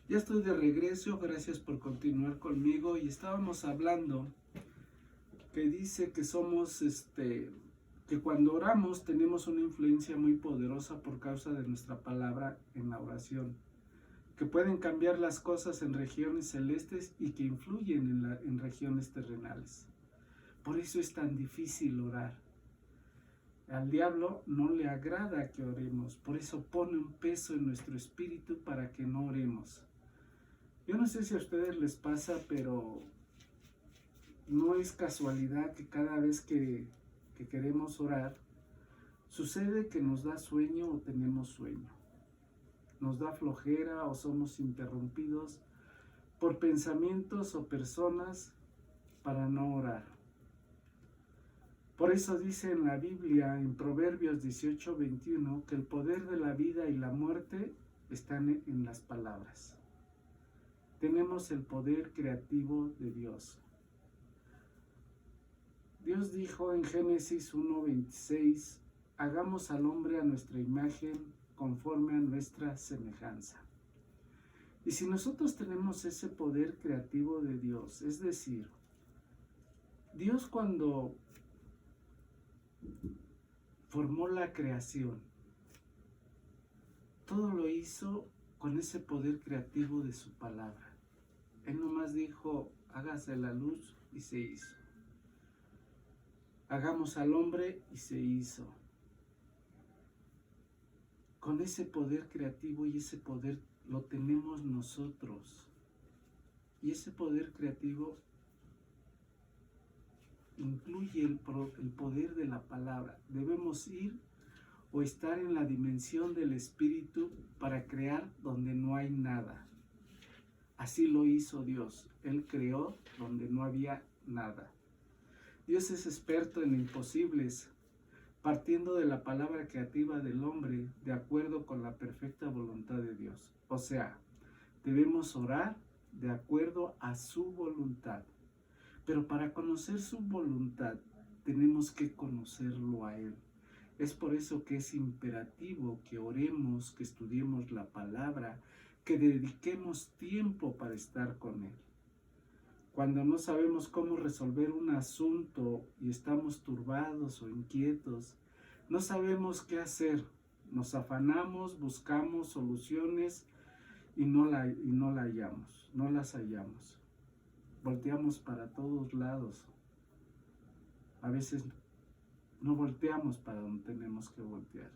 Ya estoy de regreso, gracias por continuar conmigo y estábamos hablando que dice que somos, que cuando oramos tenemos una influencia muy poderosa por causa de nuestra palabra en la oración, que pueden cambiar las cosas en regiones celestes y que influyen en regiones terrenales. Por eso es tan difícil orar. Al diablo no le agrada que oremos, por eso pone un peso en nuestro espíritu para que no oremos. Yo no sé si a ustedes les pasa, pero no es casualidad que cada vez que queremos orar, sucede que nos da sueño o tenemos sueño. Nos da flojera o somos interrumpidos por pensamientos o personas para no orar. Por eso dice en la Biblia, en Proverbios 18:21, que el poder de la vida y la muerte están en las palabras. Tenemos el poder creativo de Dios. Dios dijo en Génesis 1:26, hagamos al hombre a nuestra imagen, conforme a nuestra semejanza. Y si nosotros tenemos ese poder creativo de Dios, es decir, Dios cuando formó la creación, todo lo hizo con ese poder creativo de su palabra. Él nomás dijo, hágase la luz y se hizo. Hagamos al hombre y se hizo. Con ese poder creativo y ese poder lo tenemos nosotros. Y ese poder creativo incluye el poder de la palabra. Debemos ir o estar en la dimensión del espíritu para crear donde no hay nada. Así lo hizo Dios. Él creó donde no había nada. Dios es experto en imposibles, partiendo de la palabra creativa del hombre, de acuerdo con la perfecta voluntad de Dios. O sea, debemos orar de acuerdo a su voluntad. Pero para conocer su voluntad, tenemos que conocerlo a Él. Es por eso que es imperativo que oremos, que estudiemos la palabra, que dediquemos tiempo para estar con Él. Cuando no sabemos cómo resolver un asunto y estamos turbados o inquietos, no sabemos qué hacer, nos afanamos, buscamos soluciones y no las hallamos. Volteamos para todos lados. A veces no volteamos para donde tenemos que voltear.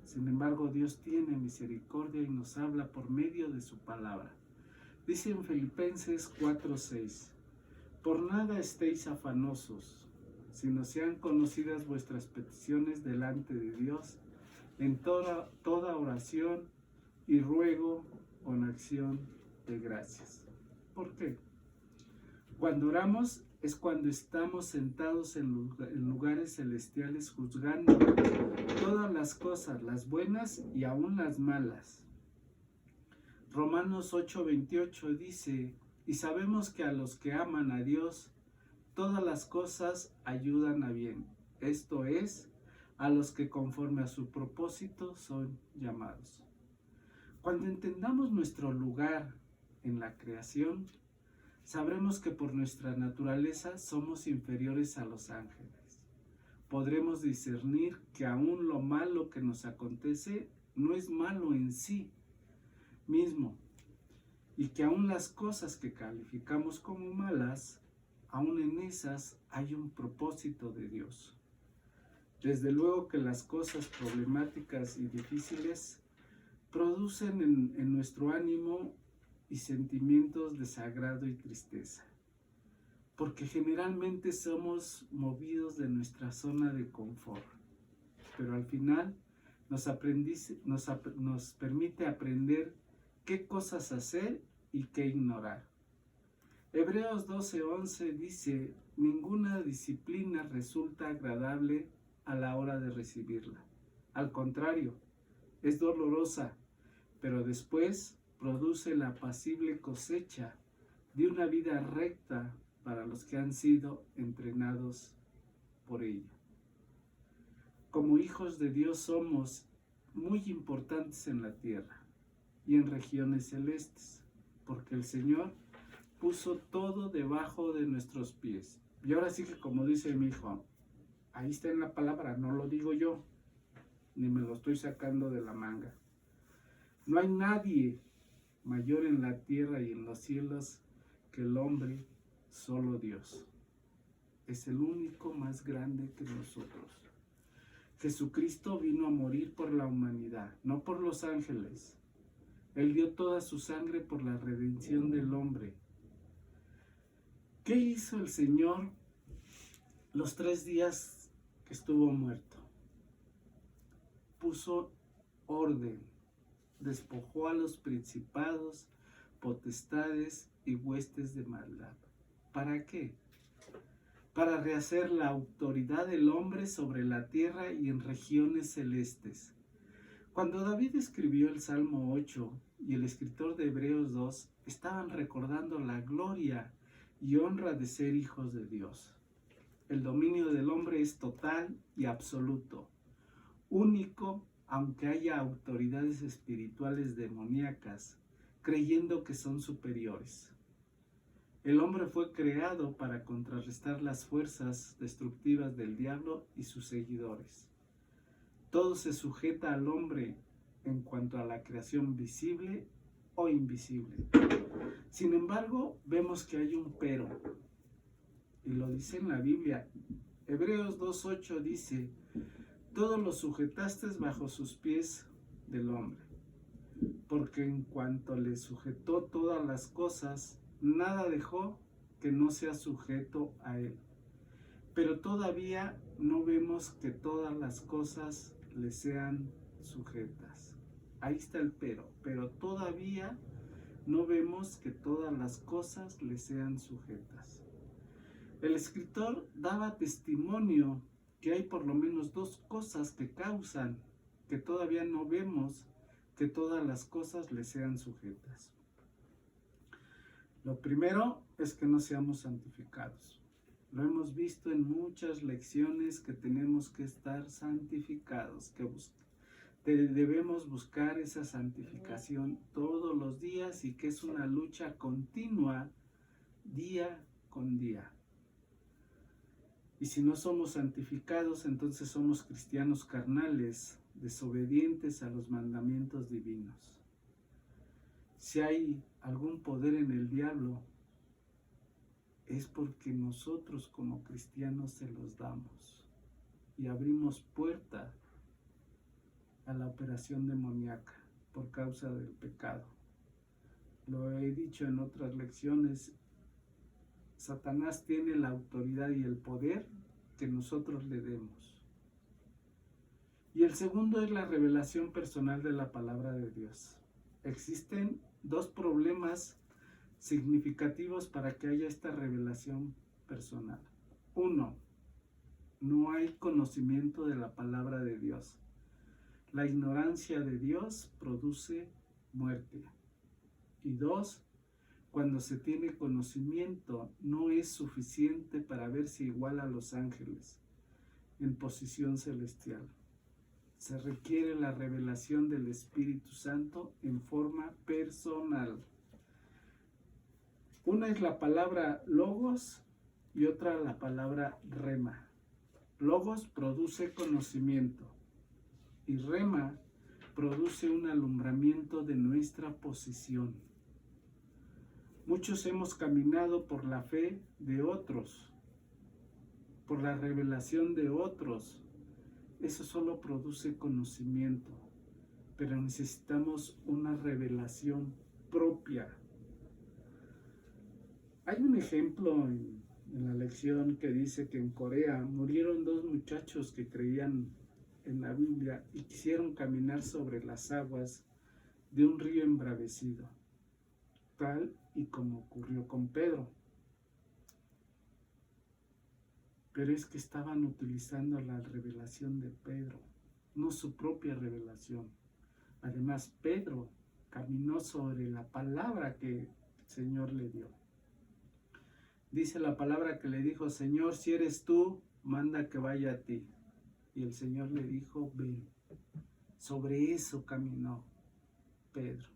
Sin embargo, Dios tiene misericordia y nos habla por medio de su palabra. Dice en Filipenses 4:6, por nada estéis afanosos, sino sean conocidas vuestras peticiones delante de Dios en toda oración y ruego con acción de gracias. ¿Por qué? Cuando oramos es cuando estamos sentados en lugares celestiales juzgando todas las cosas, las buenas y aún las malas. Romanos 8:28 dice, y sabemos que a los que aman a Dios, todas las cosas ayudan a bien. Esto es, a los que conforme a su propósito son llamados. Cuando entendamos nuestro lugar en la creación, sabremos que por nuestra naturaleza somos inferiores a los ángeles. Podremos discernir que aún lo malo que nos acontece no es malo en sí mismo, y que aún las cosas que calificamos como malas, aún en esas hay un propósito de Dios. Desde luego que las cosas problemáticas y difíciles producen en nuestro ánimo y sentimientos de desagrado y tristeza, porque generalmente somos movidos de nuestra zona de confort, pero al final nos permite aprender qué cosas hacer y qué ignorar. Hebreos 12:11 dice, ninguna disciplina resulta agradable a la hora de recibirla. Al contrario, es dolorosa, pero después produce la apacible cosecha de una vida recta para los que han sido entrenados por ella. Como hijos de Dios somos muy importantes en la tierra y en regiones celestes. porque el Señor puso todo debajo de nuestros pies. Y ahora sí que, como dice mi hijo, ahí está en la palabra, no lo digo yo, ni me lo estoy sacando de la manga. No hay nadie mayor en la tierra y en los cielos que el hombre, solo Dios. Es el único más grande que nosotros. Jesucristo vino a morir por la humanidad, no por los ángeles. Él dio toda su sangre por la redención del hombre. ¿Qué hizo el Señor los 3 días que estuvo muerto? Puso orden, despojó a los principados, potestades y huestes de maldad. ¿Para qué? Para rehacer la autoridad del hombre sobre la tierra y en regiones celestes. Cuando David escribió el Salmo 8 y el escritor de Hebreos 2 estaban recordando la gloria y honra de ser hijos de Dios. El dominio del hombre es total y absoluto, único, aunque haya autoridades espirituales demoníacas, creyendo que son superiores. El hombre fue creado para contrarrestar las fuerzas destructivas del diablo y sus seguidores. Todo se sujeta al hombre en cuanto a la creación visible o invisible. Sin embargo, vemos que hay un pero, y lo dice en la Biblia. Hebreos 2:8 dice: todo lo sujetaste bajo sus pies del hombre, porque en cuanto le sujetó todas las cosas, nada dejó que no sea sujeto a él. Pero todavía no vemos que todas las cosas le sean sujetas. Ahí está el pero todavía no vemos que todas las cosas le sean sujetas. El escritor daba testimonio que hay por lo menos 2 cosas que causan que todavía no vemos que todas las cosas le sean sujetas. Lo primero es que no seamos santificados. Lo hemos visto en muchas lecciones que tenemos que estar santificados, que debemos buscar esa santificación todos los días y que es una lucha continua día con día. Y si no somos santificados, entonces somos cristianos carnales, desobedientes a los mandamientos divinos. Si hay algún poder en el diablo, es porque nosotros como cristianos se los damos y abrimos puerta a la operación demoníaca por causa del pecado. Lo he dicho en otras lecciones, Satanás tiene la autoridad y el poder que nosotros le demos. Y el segundo es la revelación personal de la palabra de Dios. Existen 2 problemas significativos para que haya esta revelación personal. 1, no hay conocimiento de la palabra de Dios. La ignorancia de Dios produce muerte. Y 2, cuando se tiene conocimiento, no es suficiente para verse igual a los ángeles en posición celestial. Se requiere la revelación del Espíritu Santo en forma personal. Una es la palabra logos y otra la palabra rema. Logos produce conocimiento y rema produce un alumbramiento de nuestra posición. Muchos hemos caminado por la fe de otros, por la revelación de otros. Eso solo produce conocimiento, pero necesitamos una revelación propia. Hay un ejemplo en la lección que dice que en Corea murieron 2 muchachos que creían en la Biblia y quisieron caminar sobre las aguas de un río embravecido, tal y como ocurrió con Pedro. Pero es que estaban utilizando la revelación de Pedro, no su propia revelación. Además, Pedro caminó sobre la palabra que el Señor le dio. Dice la palabra que le dijo: Señor, si eres tú, manda que vaya a ti. Y el Señor le dijo: ven. Sobre eso caminó Pedro.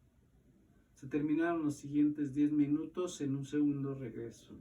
Se terminaron los siguientes 10 minutos, en un segundo regreso.